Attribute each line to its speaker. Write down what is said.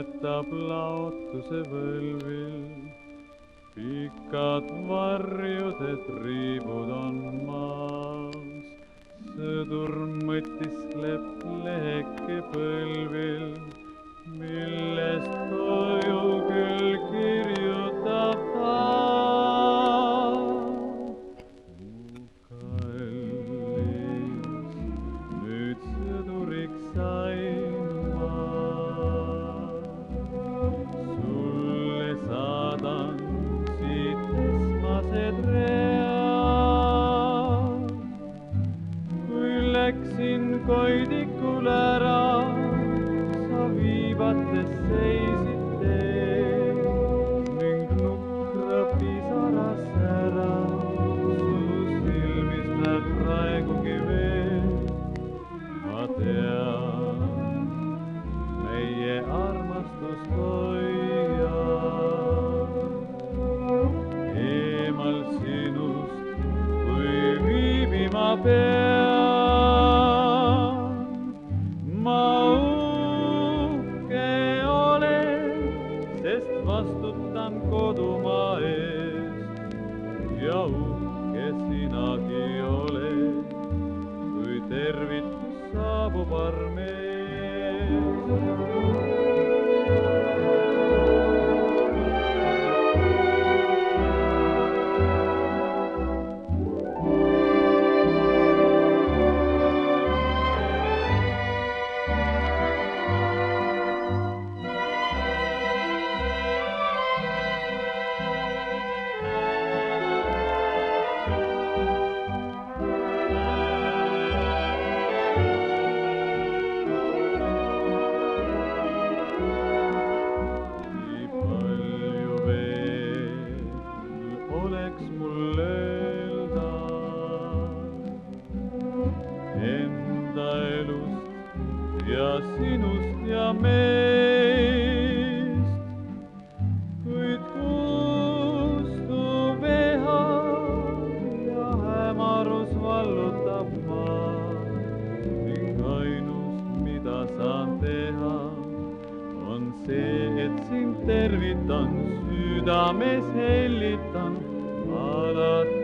Speaker 1: jätab laotuse võlvil. Pikad varjude triibud on maas, sõdur mõtiskleb leheke põlvil, millest koju küll kirjutab ta. Mu kallis, nüüd sõduriks sain ma, sulle saadan siit esmased read. Kui läksin Koidikul ära, sa viivates seisid teel ning nukra pisara sära su silmis näeb praegugi veel. Ma tean, meie armastus hoiab eemal sinust, kui viibima pean. Ma uhke olen, sest vastutan kodumaa eest ja uhke sinagi oled, kui tervitus saabub armeest. Oleks mul öelda enda elust ja sinust ja meist, kuid kustuv eha ja hämarus vallutab maad ning ainus, mida saan teha, on see, et sind tervitan, südames hellitan alati.